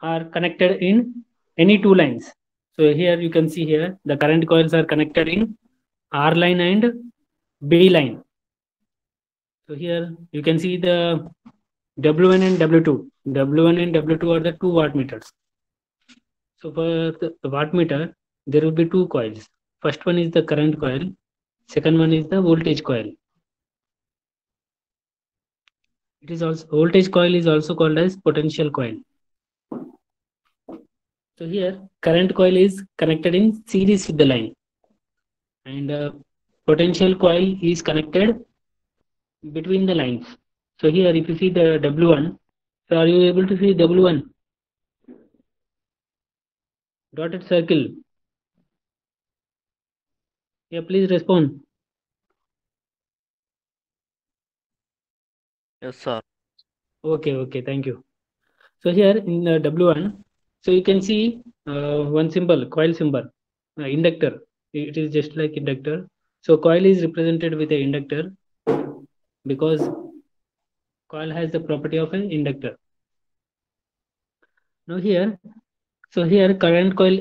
are connected in any two lines. So here you can see here the current coils are connected in R line and B line. So here you can see the W1 and W2. W1 and W2 are the two wattmeters. So for the wattmeter, there will be two coils. First one is the current coil. Second one is the voltage coil. It is also voltage coil is also called as potential coil. So here current coil is connected in series with the line, and potential coil is connected between the lines. So here if you see the W1, so are you able to see W1 dotted circle? Yeah, please respond. Yes, sir. Okay, thank you. So here in the W1, so you can see one symbol, coil symbol, inductor. It is just like inductor. So coil is represented with a inductor because coil has the property of an inductor. Now here, so here current coil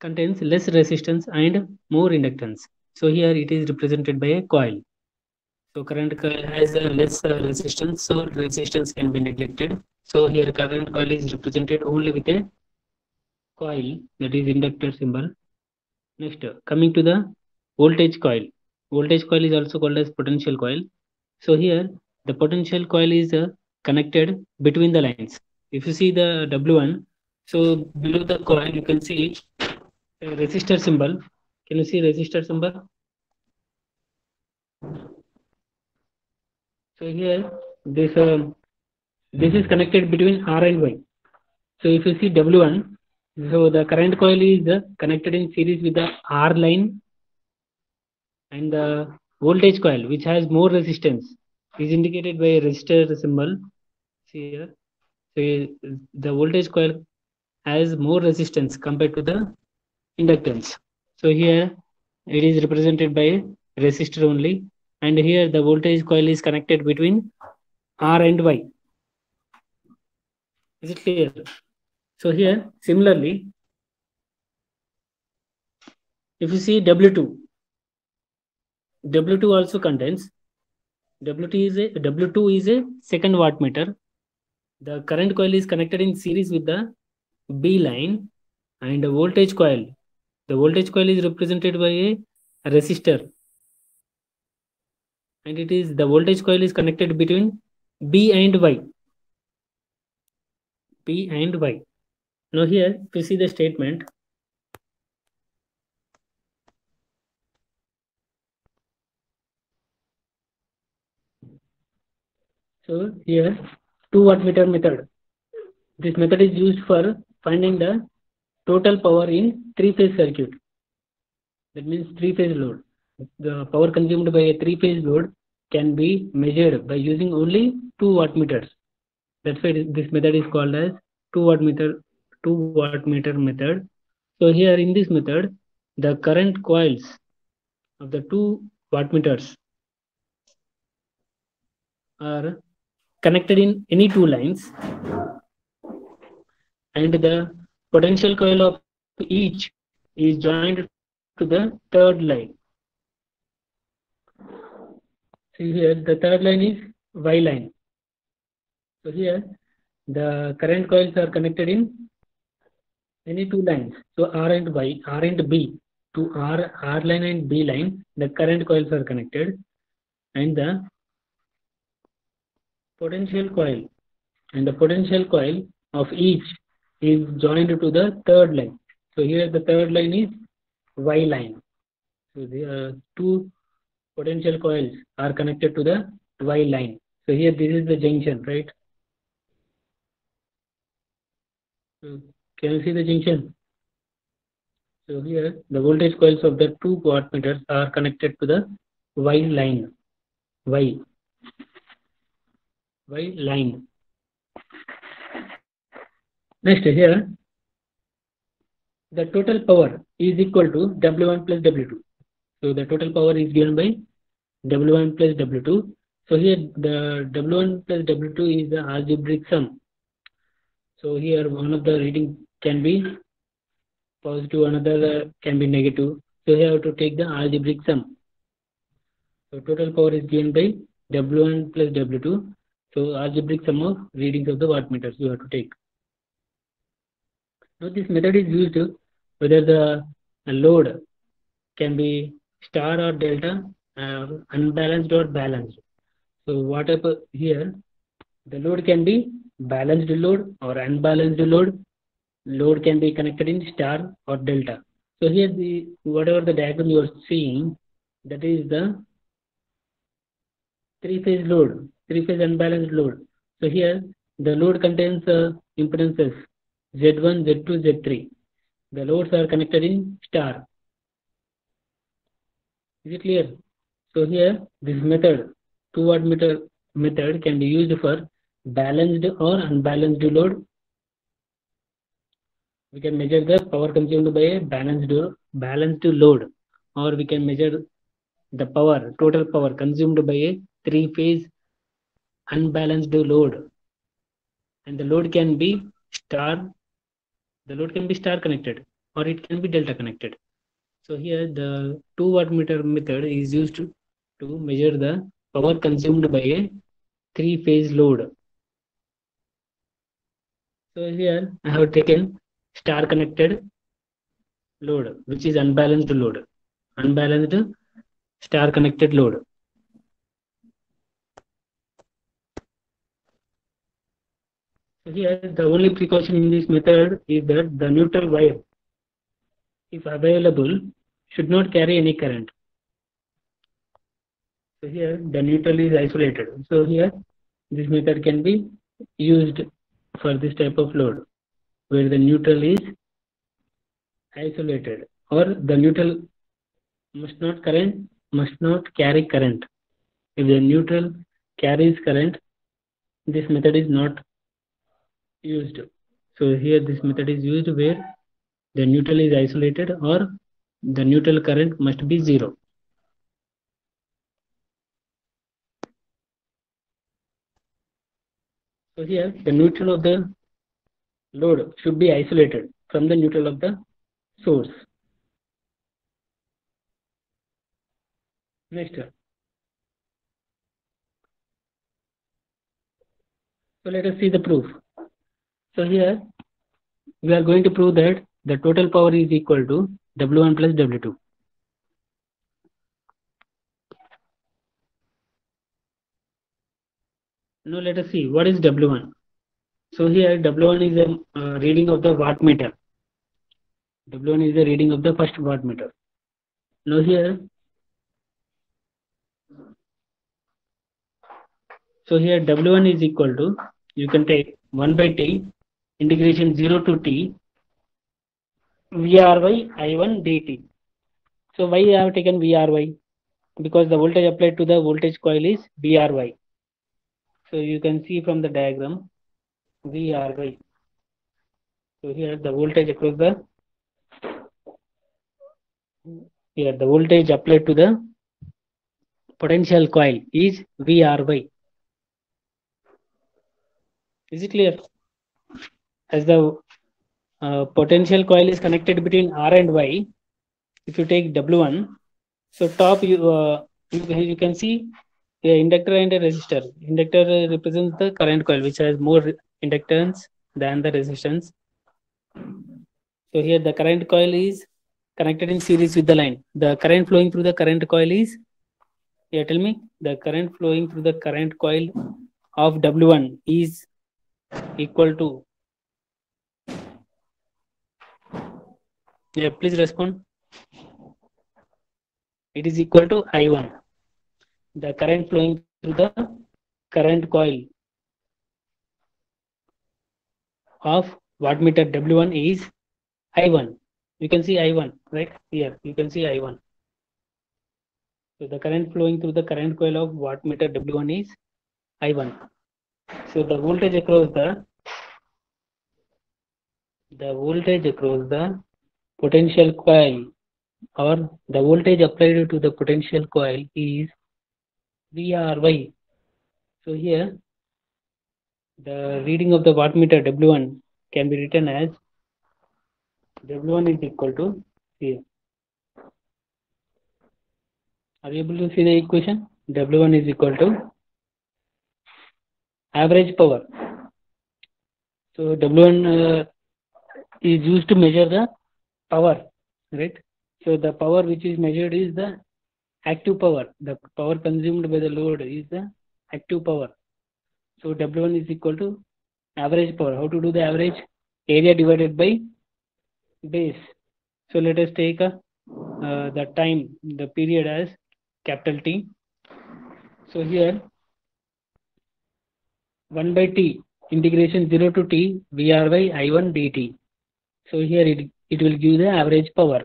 contains less resistance and more inductance. So here it is represented by a coil. So current coil has a less resistance, so resistance can be neglected. So here current coil is represented only with a coil, that is inductor symbol. Next, coming to the voltage coil. Voltage coil is also called as potential coil. So here the potential coil is connected between the lines. If you see the W1, so below the coil you can see a resistor symbol. Can you see resistor symbol? So here this this is connected between R and Y. So if you see W1, so the current coil is connected in series with the R line, and the voltage coil which has more resistance is indicated by a resistor symbol. See here, so the voltage coil has more resistance compared to the inductance. So here it is represented by resistor only, and here the voltage coil is connected between R and Y. Is it clear? So here similarly, if you see W2, W2 also contains W2 is a second wattmeter. The current coil is connected in series with the B line, and the voltage coil. The voltage coil is represented by a resistor, and it is the voltage coil is connected between B and Y. B and Y. Now here, if you see the statement, so here 2 wattmeter method. This method is used for finding the total power in three-phase circuit. That means three-phase load. The power consumed by a three-phase load can be measured by using only 2 wattmeters. That's why this method is called as 2 wattmeter method. So here in this method, the current coils of the 2 wattmeters are connected in any two lines, and the potential coil of each is joined to the third line. See here, the third line is Y line. So here the current coils are connected in any two lines. So R and Y, R and B, to R line and B line, the current coils are connected, and the potential coil of each is joined to the third line. So here the third line is Y line. So the two potential coils are connected to the Y line. So here this is the junction, right? So can you see the junction? So here the voltage coils of the 2 wattmeters are connected to the Y line. Y line. Next here, the total power is equal to W1 plus W2. So the total power is given by W1 plus W2. So here the W1 plus W2 is the algebraic sum. So here one of the reading can be positive, another can be negative. So you have to take the algebraic sum. So total power is given by W1 plus W2. So algebraic sum of readings of the wattmeters you have to take. Now this method is used whether the load can be star or delta, unbalanced or balanced. So whatever here, the load can be balanced load or unbalanced load. Load can be connected in star or delta. So here the whatever the diagram you are seeing, that is the three-phase load, three-phase unbalanced load. So here the load contains impedances Z1, Z2, Z3. The loads are connected in star. Is it clear? So here this method, 2 watt method can be used for balanced or unbalanced load. We can measure the power consumed by a balanced load, or we can measure the power, total power consumed by a three-phase unbalanced load. And the load can be star, the load can be star connected or it can be delta connected. So here the 2 watt meter method is used to measure the power consumed by a three-phase load. So here I have taken star connected load, which is unbalanced load, unbalanced star connected load. So here the only precaution in this method is that the neutral wire, if available, should not carry any current. So here the neutral is isolated. So here this method can be used for this type of load where the neutral is isolated, or the neutral must not carry current. If the neutral carries current, this method is not used. So here this method is used where the neutral is isolated or the neutral current must be zero. So here the neutral of the load should be isolated from the neutral of the source. Next, so let us see the proof. So here we are going to prove that the total power is equal to W1 plus W2. Now let us see what is W1. So here W1 is a reading of the wattmeter. W1 is the reading of the first wattmeter. Now here, so here W1 is equal to, you can take 1 by T integration 0 to T VRY I1 dt. So why I have taken VRY? Because the voltage applied to the voltage coil is VRY. So you can see from the diagram VRY. So here the voltage across the, here the voltage applied to the potential coil is VRY. Is it clear? As the potential coil is connected between R and Y, if you take W1, so top you can see a inductor and a resistor. Inductor represents the current coil, which has more inductance than the resistance. So here the current coil is connected in series with the line. The current flowing through the current coil is, yeah, tell me, the current flowing through the current coil of W1 is equal to, yeah, please respond. It is equal to I1. The current flowing through the current coil of wattmeter W1 is I1. You can see I1, right? Here, you can see I1. So the current flowing through the current coil of wattmeter W1 is I1. So the voltage across the potential coil, or the voltage applied to the potential coil is VRY. So here the reading of the wattmeter W1 can be written as W1 is equal to here. Are you able to see the equation? W1 is equal to average power. So W1 is used to measure the power, right? So the power which is measured is the active power. The power consumed by the load is the active power. So W1 is equal to average power. How to do the average? Area divided by base. So let us take the time, the period as capital T. So here 1 by T integration 0 to T VR by I1 dt. So here it will give the average power.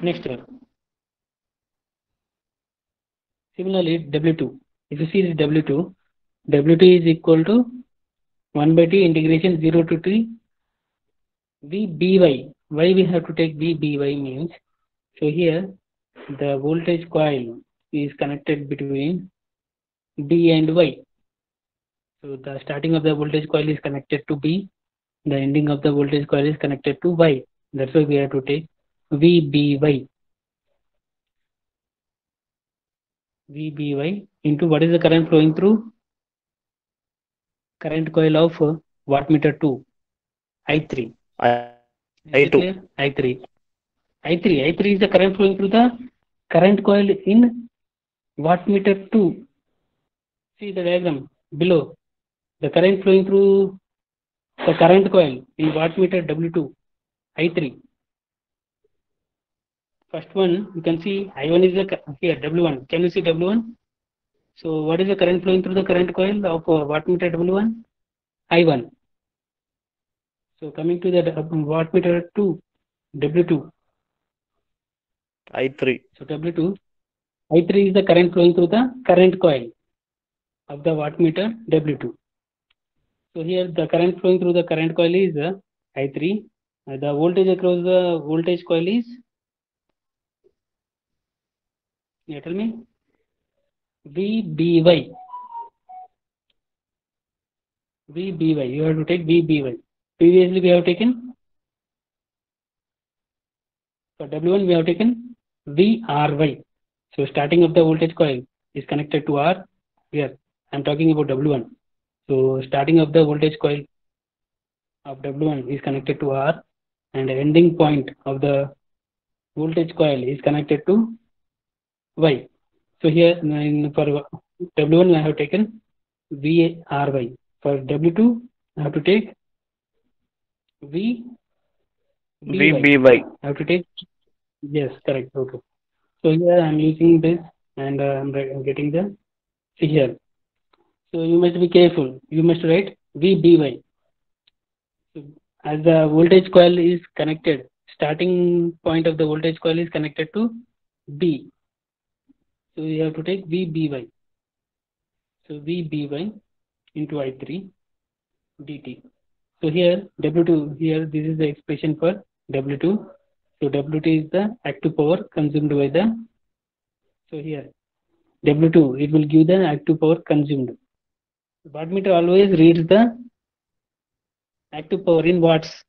Next one. Similarly, W2. If you see the W2 is equal to 1 by T integration 0 to T VBY. Why we have to take VBY means, so here the voltage coil is connected between B and Y. So the starting of the voltage coil is connected to B, the ending of the voltage coil is connected to Y. That's why we have to take VBY. VBY into what is the current flowing through? Current coil of wattmeter 2, I3. I2. Is it clear? I3. I3 is the current flowing through the current coil in wattmeter 2. See the diagram below. The current flowing through the current coil in wattmeter W2, I3. First one, you can see I1 is the here W1. Can you see W1? So what is the current flowing through the current coil of wattmeter W1? I1. So coming to the wattmeter 2, W2. I3. So W2, I3 is the current flowing through the current coil of the wattmeter W2. So here the current flowing through the current coil is I3. The voltage across the voltage coil is, you tell me, VBY. VBY. You have to take VBY. Previously we have taken, for W1 we have taken VRY. So starting of the voltage coil is connected to R. Here I am talking about W1. So starting of the voltage coil of W1 is connected to R, and the ending point of the voltage coil is connected to Y. So here for W1 I have taken VRY. For W2 I have to take VBY. I have to take, yes, correct. Okay. So here I am using this, and I'm getting the, see here. So you must be careful. You must write VBY. So as the voltage coil is connected, starting point of the voltage coil is connected to B. So we have to take VBY. So VBY into I3 dt. So here W2, here this is the expression for W2. So W2 is the active power consumed by the, so here W2, it will give the active power consumed. Wattmeter always reads the active power in watts.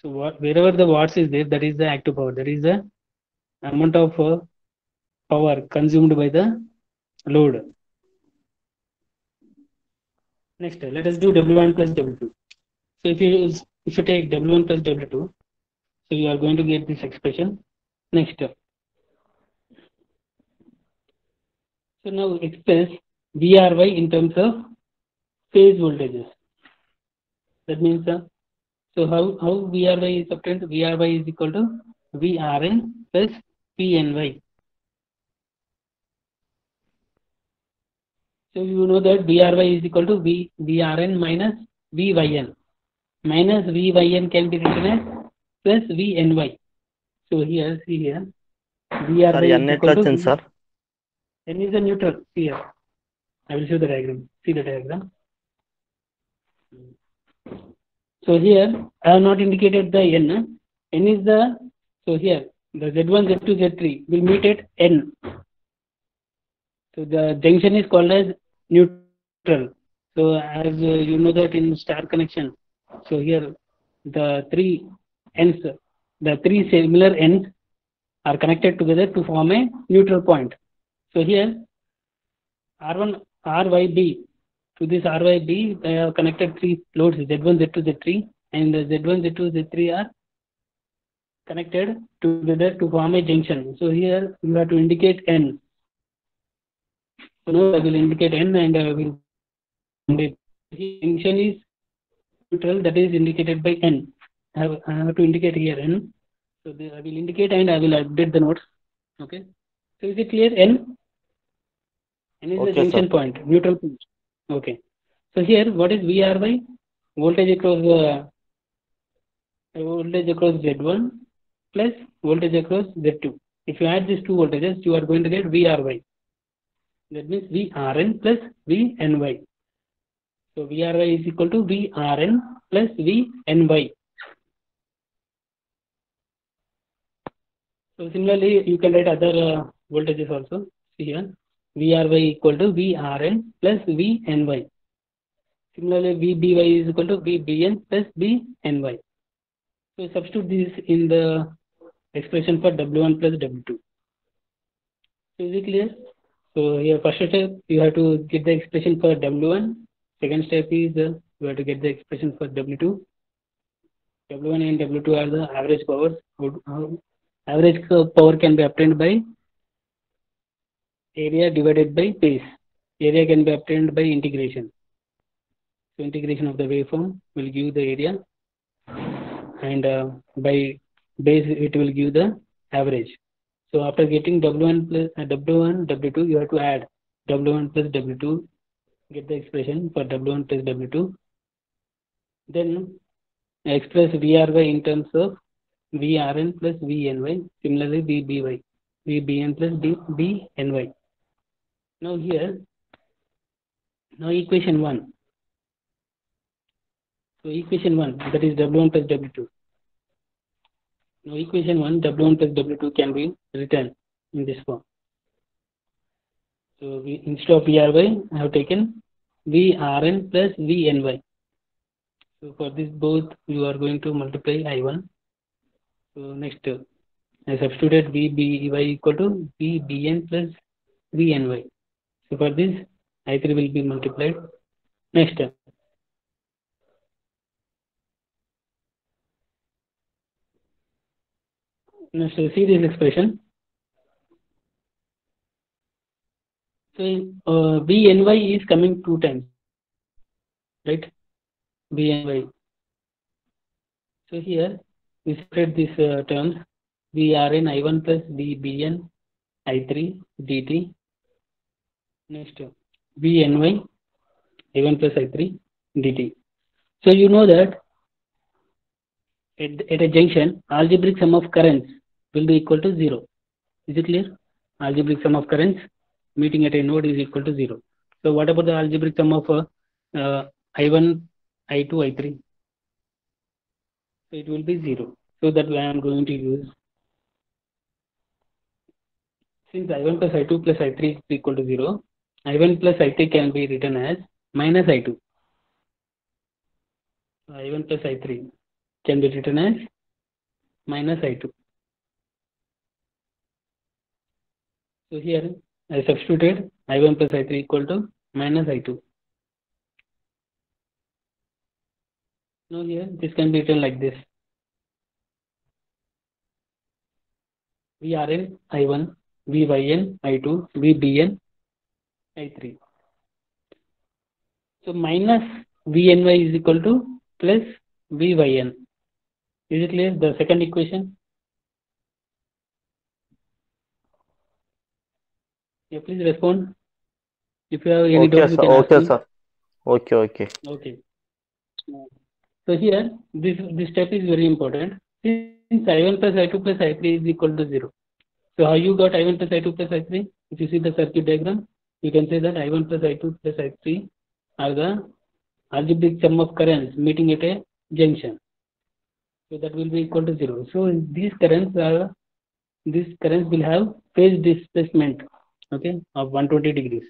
So wherever the watts is there, that is the active power. That is the amount of power consumed by the load. Next, let us do W1 plus W2. So if you take W1 plus W2, so you are going to get this expression. Next, so now express VRY in terms of phase voltages. That means so how VRY is obtained? VRY is equal to VRN plus PNY. So you know that VRY is equal to VRN minus VYN. Minus VYN can be written as plus VNY. So here, see here, VRY is equal to sir. N is a neutral. See here, I will show the diagram. See the diagram. So here I have not indicated the N. N is the, so here the Z1, Z2, Z3 will meet at N. So the junction is called as neutral. So as you know that in star connection, so here the three ends, the three similar ends are connected together to form a neutral point. So here R1 RYB, to this RYB they have connected three loads Z1 Z2 Z3, and the Z1 Z2 Z3 are connected together to form a junction. So here you have to indicate N. So now I will indicate N and I will indicate junction is neutral, that is indicated by N. I have to indicate here N. So I will indicate and I will update the nodes. Okay. So is it clear? N? N is the Okay, sir. junction point, neutral point. Okay. So here what is VRY? Voltage across Z1 plus voltage across Z2. If you add these two voltages, you are going to get VRY. That means VRN plus VNY. So VRY is equal to VRN plus VNY. So similarly, you can write other voltages also. See here, VRY equal to VRN plus VNY. Similarly, VBY is equal to VBN plus VNY. So substitute this in the expression for W1 plus W2. So is it clear? So here first step you have to get the expression for W1. Second step is you have to get the expression for W2. W1 and W2 are the average powers. Average power can be obtained by area divided by base. Area can be obtained by integration. So integration of the waveform will give the area, and by base it will give the average. So after getting W1 plus W1 W2, you have to add W1 plus W2, get the expression for W1 plus W2. Then express VRY in terms of VRN plus VNY. Similarly, VBY, VBN plus VNY. Now here, now equation 1. So equation 1, that is W1 plus W2. Now equation 1, W1 plus W2 can be written in this form. So instead of VRY, I have taken VRN plus VNY. So for this both, you are going to multiply I1. So next, I substituted VBY equal to VBN plus VNY. So for this, I3 will be multiplied. Next, see this expression. So VNY is coming two times, right? VNY. So here we separate these terms. VRN I1 plus VBN I3 dt. Next, VNY I1 plus I3 dt. So you know that at a junction, algebraic sum of currents will be equal to 0. Is it clear? Algebraic sum of currents meeting at a node is equal to 0. So what about the algebraic sum of I1, I2, I3? So it will be 0. So that way I am going to use, since I1 plus I2 plus I3 is equal to 0, I1 plus I3 can be written as minus I2. I1 plus I3 can be written as minus I2. So here I substituted I1 plus I3 equal to minus I2. Now here this can be written like this. VRN I1, VYN I2, VBN I3. So minus VNY is equal to plus VYN. Is it clear? The second equation. Yeah, please respond. If you have any Okay, doubt, you sir. can ask Okay, me. sir. Okay. Okay. So here, this step is very important. Since I1 plus I2 plus I3 is equal to 0. So how you got I1 plus I2 plus I3? If you see the circuit diagram, you can say that I1 plus I2 plus I3 are the algebraic sum of currents meeting at a junction. So that will be equal to 0. So these currents will have phase displacement, okay, of 120 degrees.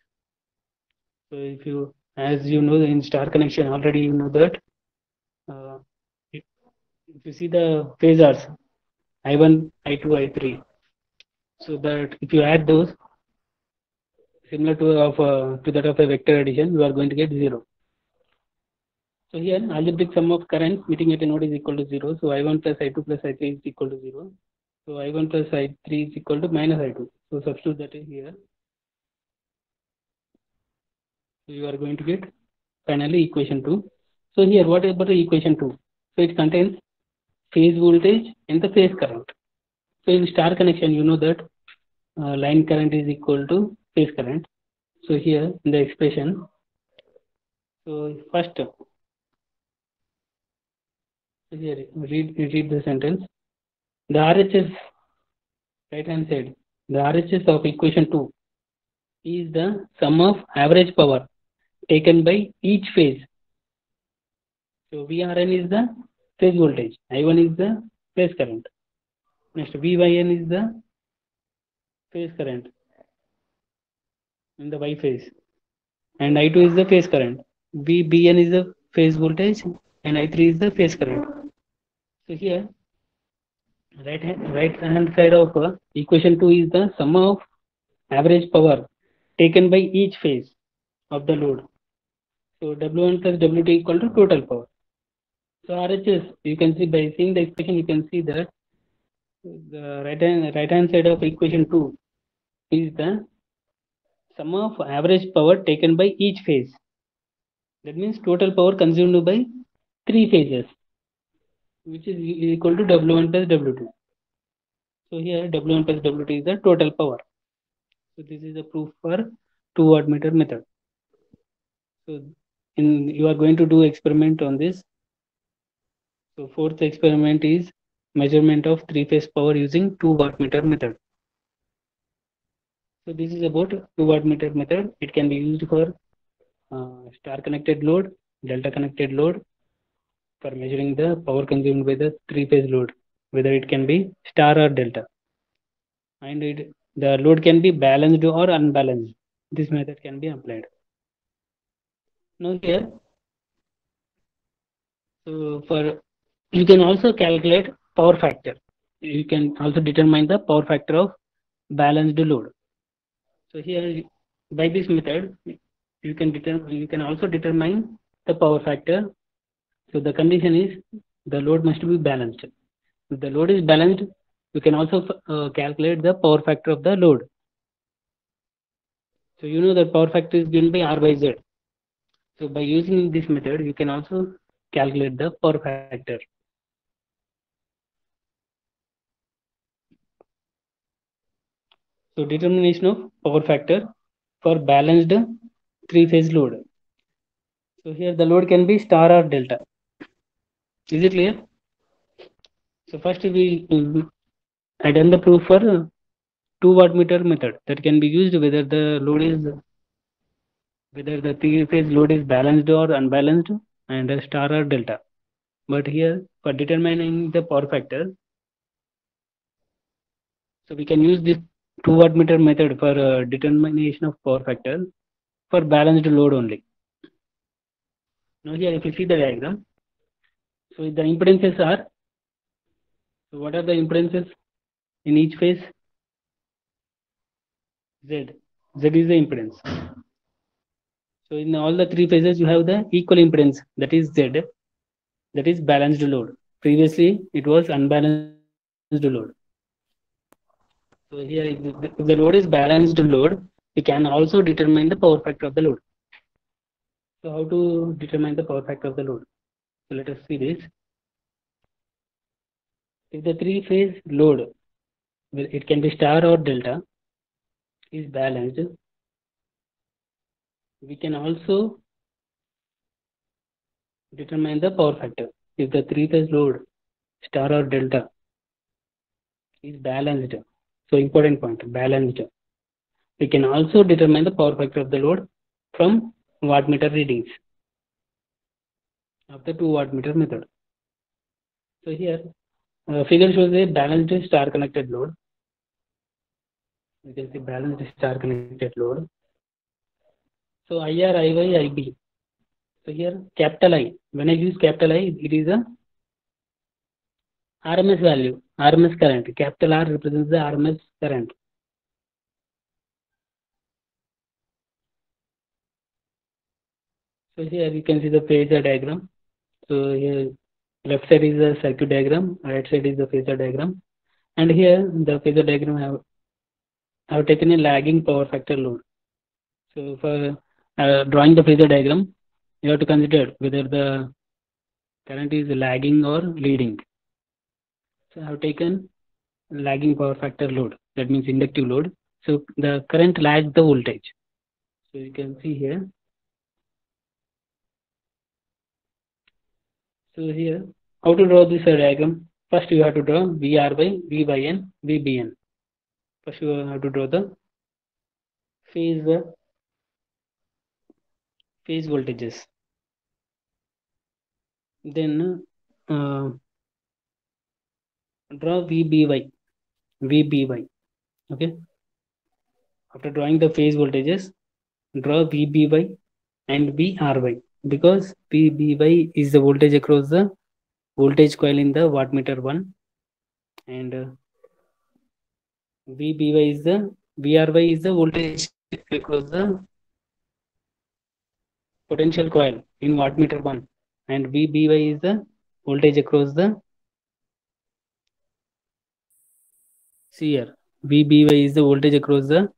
So if you As you know, in star connection already you know that if you see the phasors I1, I2, I3, so that if you add those similar to that of a vector addition, you are going to get 0. So here algebraic sum of currents meeting at a node is equal to 0. So I1 plus I2 plus I3 is equal to 0. So I1 plus I3 is equal to minus I2. So substitute that here. So you are going to get finally equation 2. So here what about the equation 2? So it contains phase voltage and the phase current. So in star connection you know that line current is equal to phase current. So here in the expression, so first here read the sentence. The RHS right hand side, the RHS of equation 2 is the sum of average power taken by each phase. So VRN is the phase voltage, I1 is the phase current. Next VYN is the phase current in the Y phase, and I2 is the phase current. VBN is the phase voltage, and I3 is the phase current. So here right hand side of equation 2 is the sum of average power taken by each phase of the load. So W1 plus W2 equal to total power. So RHS, you can see by seeing the expression, you can see that the right hand side of equation 2 is the sum of average power taken by each phase. That means total power consumed by 3 phases, which is equal to W1 plus W2. So here W1 plus W2 is the total power. So this is the proof for 2 wattmeter method. So you are going to do experiment on this. So fourth experiment is measurement of 3-phase power using 2 wattmeter method. So this is about 2 wattmeter method. It can be used for star connected load, delta connected load, for measuring the power consumed by the 3-phase load, whether it can be star or delta. And the load can be balanced or unbalanced. This method can be applied. Now here, so for you can also calculate power factor. You can also determine the power factor of balanced load. So here, by this method, you can also determine the power factor. So the condition is the load must be balanced. If the load is balanced, you can also calculate the power factor of the load. So you know that power factor is given by R by Z. So by using this method, you can also calculate the power factor. So determination of power factor for balanced 3-phase load. So here the load can be star or delta. Is it clear? So first we I done the proof for 2 wattmeter method that can be used whether the 3-phase load is balanced or unbalanced and a star or delta. But here for determining the power factor, so we can use this 2 wattmeter method for determination of power factor for balanced load only. Now here if you see the diagram, so the impedances are, so what are the impedances in each phase? Z. Z is the impedance. So in all the 3 phases you have the equal impedance, that is Z, that is balanced load. Previously it was unbalanced load. So here if the load is balanced load, we can also determine the power factor of the load. So how to determine the power factor of the load? So let us see this. If the 3-phase load, it can be star or delta, is balanced, we can also determine the power factor. If the 3-phase load, star or delta, is balanced, so important point, balanced, we can also determine the power factor of the load from wattmeter readings of the 2 wattmeter method. So here figure shows a balanced star connected load. You can see balanced star connected load. So IR, IY, IB So here capital I, when I use capital I, it is a RMS value, RMS current. Capital R represents the RMS current. So here you can see the phasor diagram. So here left side is the circuit diagram, right side is the phasor diagram, and here the phasor diagram have taken a lagging power factor load. So for drawing the phasor diagram, you have to consider whether the current is lagging or leading. So I have taken lagging power factor load, that means inductive load. So the current lags the voltage. So you can see here. So here, how to draw this diagram? First you have to draw VR by V by N, VBN. First you have to draw the phase voltages. Then draw VBY. Okay. After drawing the phase voltages, draw VBY and VRY, because VBY is the voltage across the voltage coil in the wattmeter 1, and VBY is the VRY is the voltage across the potential coil in wattmeter 1, and VBY is the voltage across the here. VBY is the voltage across the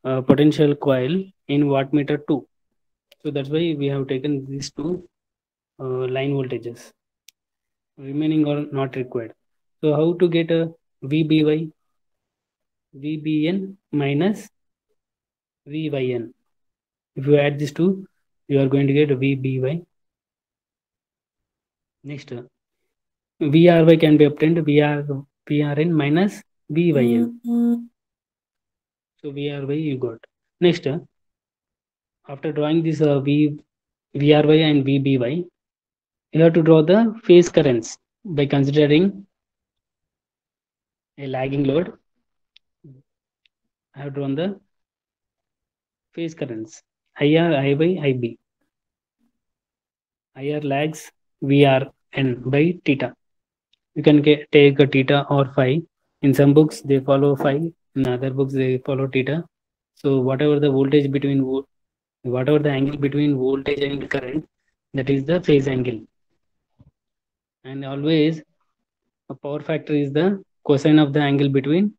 potential coil in wattmeter 2. So that's why we have taken these two line voltages. Remaining are not required. So how to get a VBY? VBN minus VYN. If you add these two, you are going to get a VBY. Next, VRY can be obtained VRN minus VYN. So VRY you got. Next, after drawing this VRY and VBY, you have to draw the phase currents by considering a lagging load. I have drawn the phase currents IR, IY, IB. IR lags VRN by theta. You can take a theta or phi. In some books they follow phi, in other books they follow theta. So whatever the voltage between, whatever the angle between voltage and current, that is the phase angle. And always a power factor is the cosine of the angle between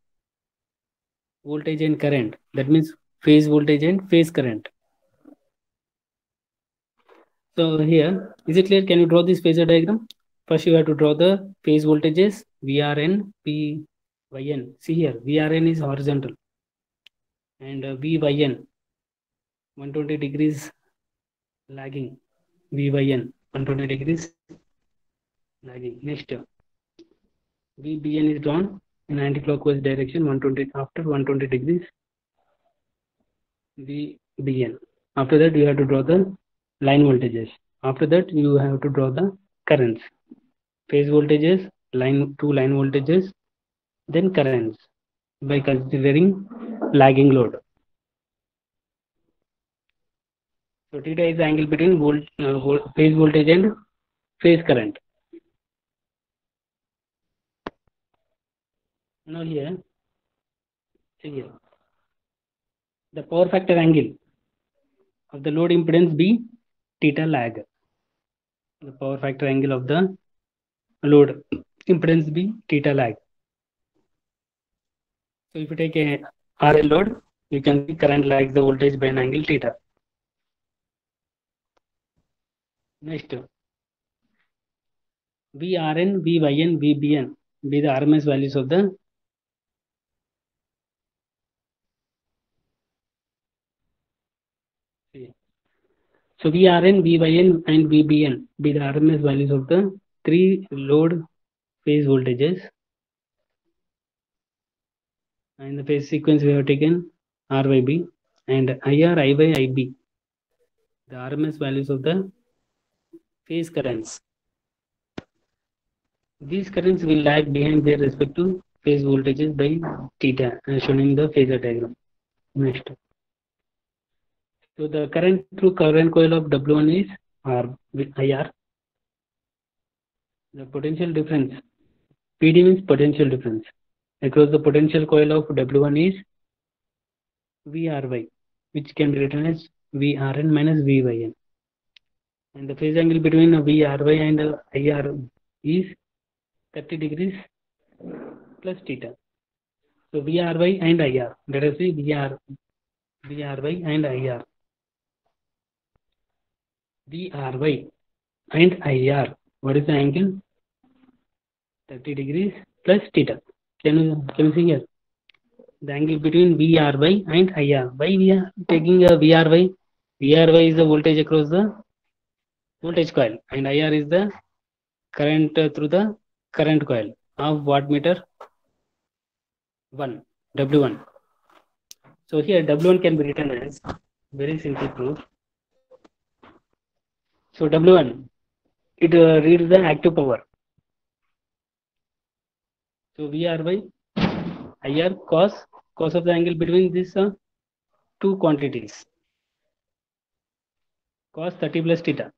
voltage and current. That means phase voltage and phase current. So here, is it clear? Can you draw this phasor diagram? First you have to draw the phase voltages VRN, VYN. See here, VRN is horizontal and VYN 120 degrees lagging. VYN 120 degrees lagging. Next, VBN is drawn in anti-clockwise direction 120 after 120 degrees. VBN. After that, you have to draw the line voltages. After that, you have to draw the currents. Phase voltages, two line voltages, then currents by considering lagging load. So theta is the angle between phase voltage and phase current. Now here, the power factor angle of the load impedance be theta lag. The power factor angle of the load impedance be theta lag. So if you take a RL load, you can see current lags the voltage by an angle theta. Next, VRN, VYN, VBN be the RMS values of the so VRN, VYN and VBN be the RMS values of the three load phase voltages. And the phase sequence we have taken RYB and IR, IY, IB, the RMS values of the phase currents. These currents will lag behind their respective phase voltages by theta, as shown in the phasor diagram. Next. So the current through current coil of W1 is with IR. The potential difference, PD means potential difference, across the potential coil of W1 is VRY, which can be written as VRN minus VYN. And the phase angle between VRY and IR is 30 degrees plus theta. So VRY and IR, let us see VRY and IR. VRY and IR, what is the angle? 30 degrees plus theta. Can you see here? The angle between VRY and IR. Why we are taking a VRY? VRY is the voltage across the voltage coil and IR is the current through the current coil of wattmeter 1, W1. So here W1 can be written as very simple proof. So W1, it reads the active power. So VRY, IR cos of the angle between these two quantities, cos 30 plus theta.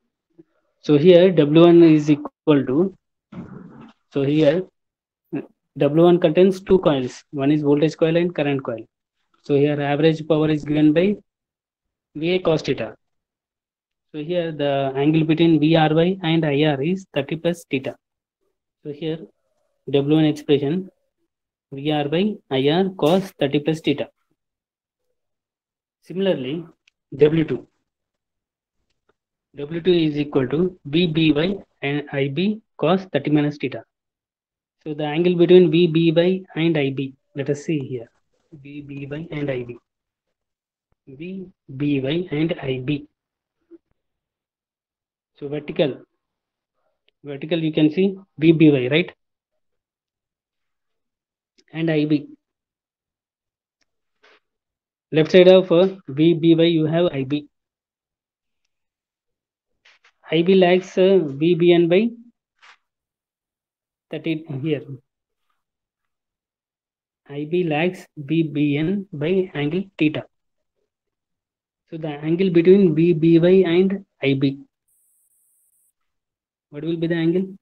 So here W1 is equal to, so here W1 contains two coils, one is voltage coil and current coil. So here average power is given by VA cos theta. So here the angle between VRY and IR is 30 plus theta. So here W1 expression VRY IR cos 30 plus theta. Similarly, W2 is equal to VBY and IB cos 30 minus theta. So the angle between VBY and IB, let us see here, VBY and IB. VBY and IB. So vertical you can see VBY, right? And IB. Left side of VBY you have IB. IB lags VBN by 30 here. IB lags VBN by angle theta. So the angle between VBY and IB, what will be the angle?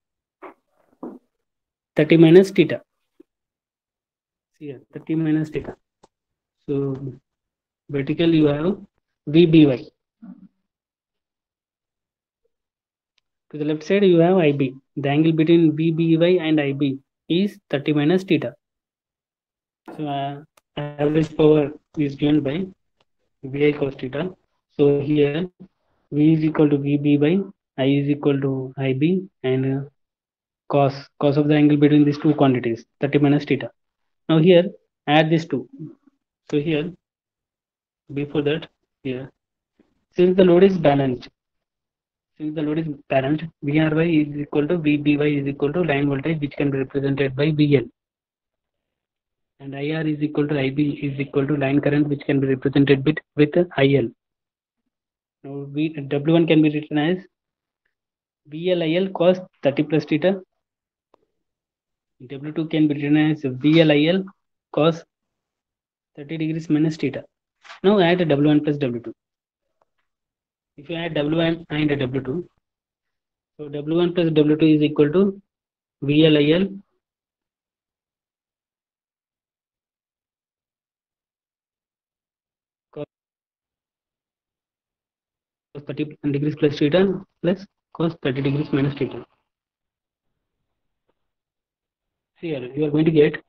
30 minus theta. See here, 30 minus theta. So vertical you have VBY. To the left side you have IB. The angle between VBY and IB is 30 minus theta. So average power is given by VI cos theta. So here V is equal to VB by I is equal to IB and cos of the angle between these two quantities 30 minus theta. Now here add these two. So here before that here, since the load is balanced, VRY is equal to VBY is equal to line voltage, which can be represented by VL, and IR is equal to IB is equal to line current, which can be represented with IL. Now W1 can be written as VLIL cos 30 plus theta. W2 can be written as VLIL cos 30 degrees minus theta. Now add W1 plus W2. If you add W1 and W2, so W1 plus W2 is equal to VLIL cos 30 degrees plus theta plus cos 30 degrees minus theta. See here, you are going to get,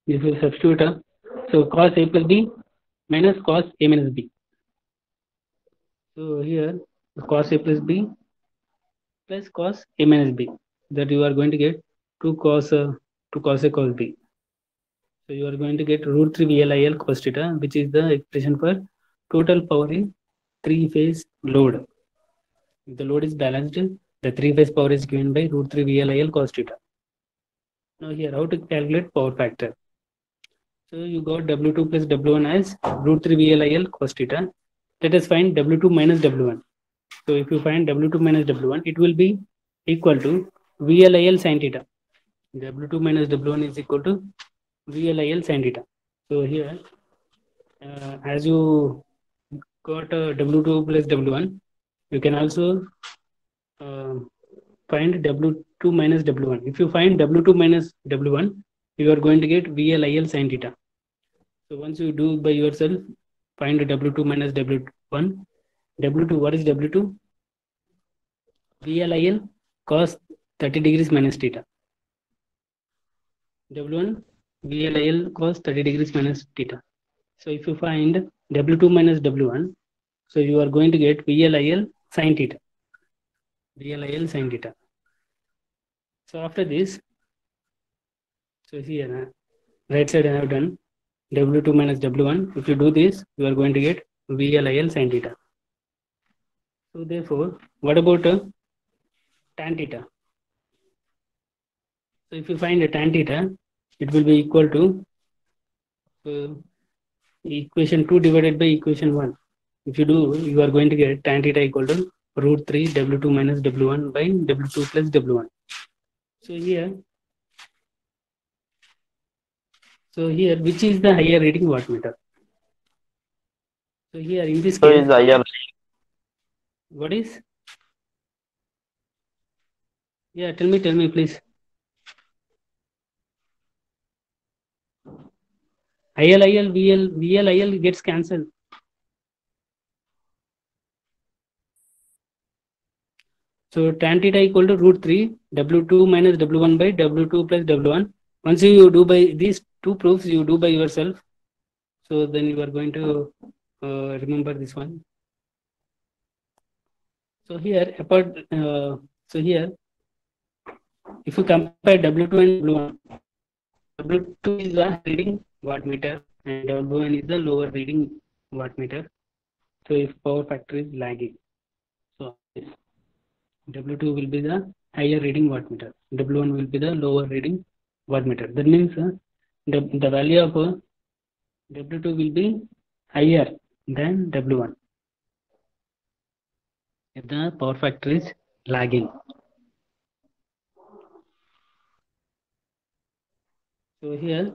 if you substitute, so cos A plus B minus cos A minus B. So here cos A plus B plus cos A minus B, that you are going to get 2 cos A cos B. So you are going to get root 3 VLIL cos theta, which is the expression for total power in 3-phase load. If the load is balanced, the 3-phase power is given by root 3 VLIL cos theta. Now here, how to calculate power factor? So you got W2 plus W1 as root 3 VLIL cos theta. Let us find W2 minus W1. So if you find W2 minus W1, it will be equal to VLIL sin theta. W2 minus W1 is equal to VLIL sin theta. So here, as you got W2 plus W1, you can also find W2 minus W1. If you find W2 minus W1, you are going to get VLIL sin theta. So once you do by yourself, find W2 minus W1. W2, what is W2? VLIL cos 30 degrees minus theta. W1, VLIL cos 30 degrees minus theta. So if you find W2 minus W1, so you are going to get VLIL sin theta. VLIL sin theta. So after this, so here, right side I have done W2 minus W1. If you do this, you are going to get VLIL sin theta. So therefore, what about tan theta? So if you find a tan theta, it will be equal to equation 2 divided by equation 1. If you do, you are going to get tan theta equal to root 3 W2 minus W1 by W2 plus W1. So here, which is the higher reading wattmeter? So here in this So case, is IR. what is? Yeah, tell me please. VLIL gets cancelled. So tan theta equal to root 3 W2 minus W1 by W2 plus W1. Once you do by these two proofs, you do by yourself. So then you are going to remember this one. So here, if you compare W2 and W1, W2 is the reading wattmeter and W1 is the lower reading wattmeter. So if power factor is lagging, so W2 will be the higher reading wattmeter. W1 will be the lower reading wattmeter. That means the value of W2 will be higher than W1 if the power factor is lagging. So here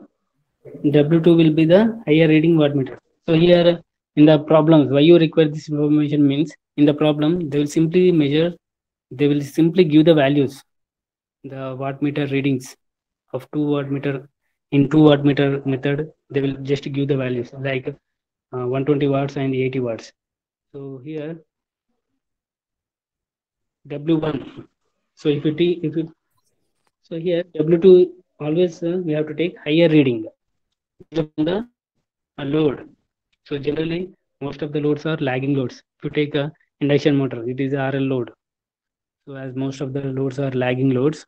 W2 will be the higher reading wattmeter. So here in the problems, why you require this information means in the problem they will simply measure, they will simply give the values, the wattmeter readings of 2 wattmeter in 2 wattmeter method. They will just give the values like 120 watts and 80 watts. So here W1. So so here W2 always we have to take higher reading from the load. So generally most of the loads are lagging loads. If you take a induction motor, it is RL load. So as most of the loads are lagging loads,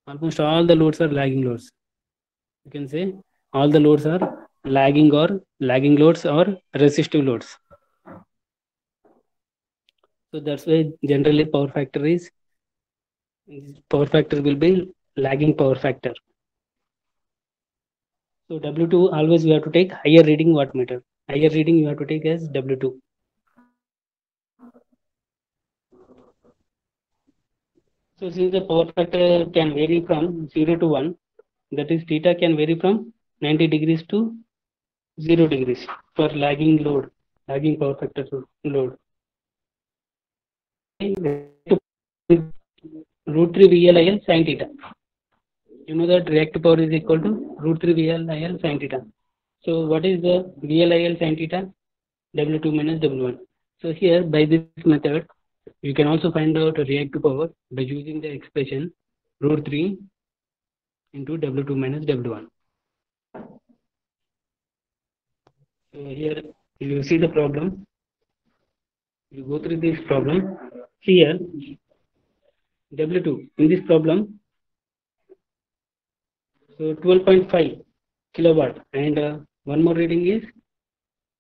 almost all the loads are lagging loads. You can say all the loads are lagging loads or resistive loads. So that's why generally power factor will be lagging power factor. So W2 always we have to take higher reading wattmeter. Higher reading you have to take as W2. So since the power factor can vary from 0 to 1, that is theta can vary from 90 degrees to 0 degrees for lagging power factor load. Root 3 VLIL sin theta. You know that reactive power is equal to root 3 VLIL sin theta. So what is the VLIL sin theta? W2 minus W1. So here by this method, you can also find out reactive power by using the expression root 3 into W2 minus W1. So here you see the problem. You go through this problem. Here W2 in this problem, so 12.5 kilowatt and one more reading is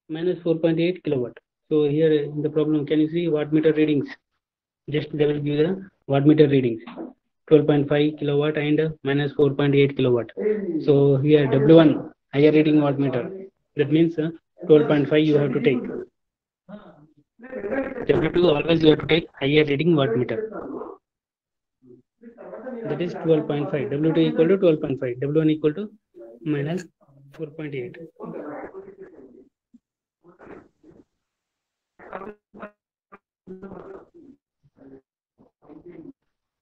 minus 4.8 kilowatt. So here in the problem, can you see wattmeter readings? Just they will give the wattmeter readings 12.5 kilowatt and minus 4.8 kilowatt. So here W1 higher reading wattmeter. That means 12.5 you have to take. W2 always you have to take higher reading wattmeter. That is 12.5. W2 equal to 12.5. W1 equal to minus 4.8.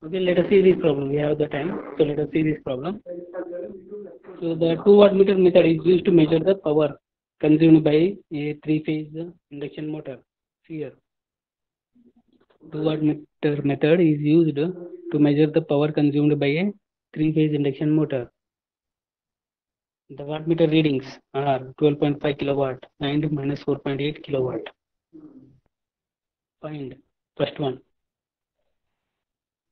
Okay, let us see this problem. We have the time, so let us see this problem. So the 2 watt meter method is used to measure the power consumed by a 3-phase induction motor. Here, 2 watt meter method is used to measure the power consumed by a 3-phase induction motor. The wattmeter readings are 12.5 kilowatt and minus 4.8 kilowatt. Find first one,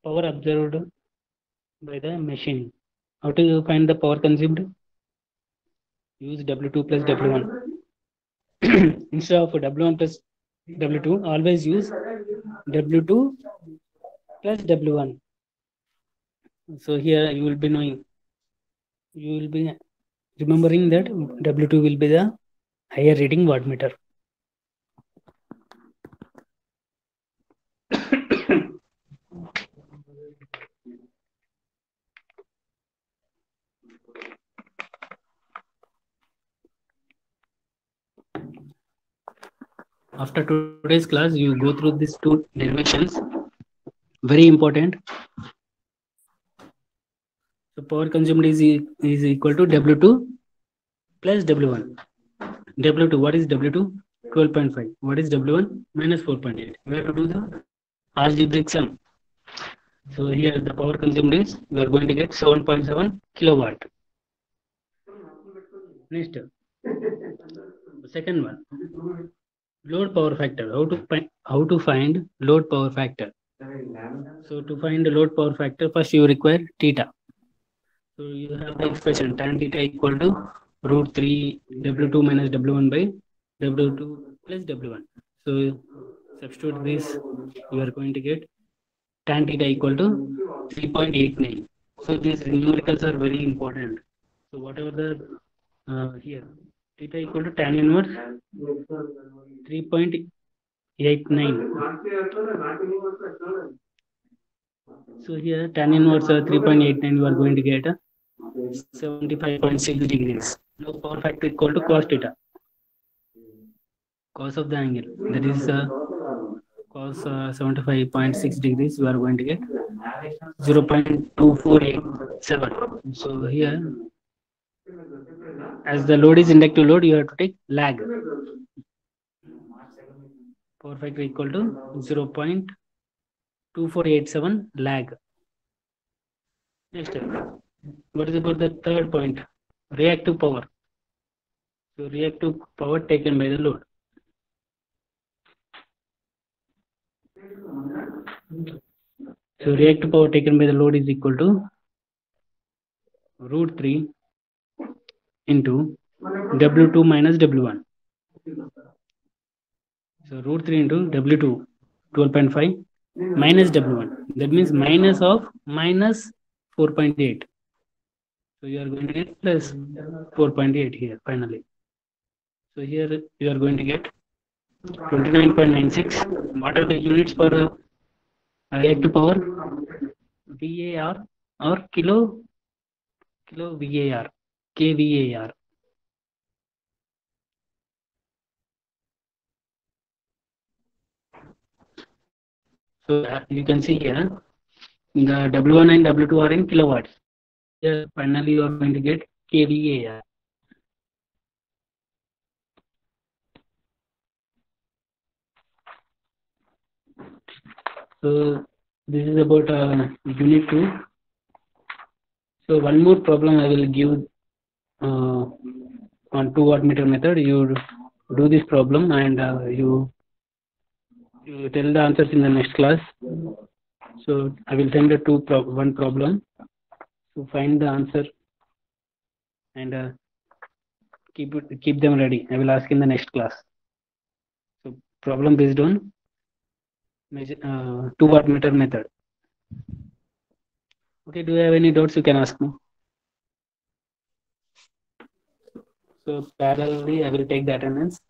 power observed by the machine. How to find the power consumed? Use W2 plus W1. Instead of W1 plus W2, always use W2 plus W1. So here you will be knowing, you will be remembering that W2 will be the higher reading wattmeter. After today's class, you go through these two derivations, very important. So power consumed is equal to W2 plus W1. W2, what is W2? 12.5. What is W1? Minus 4.8. We have to do the algebraic sum. So here the power consumed is, we are going to get 7.7 kilowatt. Next, second one, load power factor. How to find load power factor? So to find the load power factor, first you require theta. So you have the expression tan theta equal to root 3 W2 minus W1 by W2 plus W1. So substitute this, you are going to get tan theta equal to 3.89. So these numericals are very important. So whatever the here theta equal to tan inverse 3.89. So here tan inverse 3.89, you are going to get 75.6 degrees. Now power factor equal to cos theta, cos of the angle, that is cos 75.6 degrees. You are going to get 0.2487. So here, as the load is inductive load, you have to take lag. Power factor equal to 0.2487 lag. Next, what is about the third point? Reactive power. So reactive power taken by the load. So reactive power taken by the load is equal to root 3 into W2 minus W1. So root 3 into W2, 12.5 minus W1. That means minus of minus 4.8. So you are going to get plus 4.8 here finally. So here you are going to get 29.96. What are the units for reactive power? VAR or kilo VAR, kVAR. So you can see here the W1 and W2 are in kilowatts. Here finally you are going to get kVAR. So this is about unit 2. So one more problem I will give on 2 watt meter method. You do this problem and you tell the answers in the next class. So I will send one problem. So find the answer and keep them ready. I will ask in the next class. So problem based on 2 watt meter method. Okay, do you have any doubts? You can ask me. So parallelly I will take the attendance.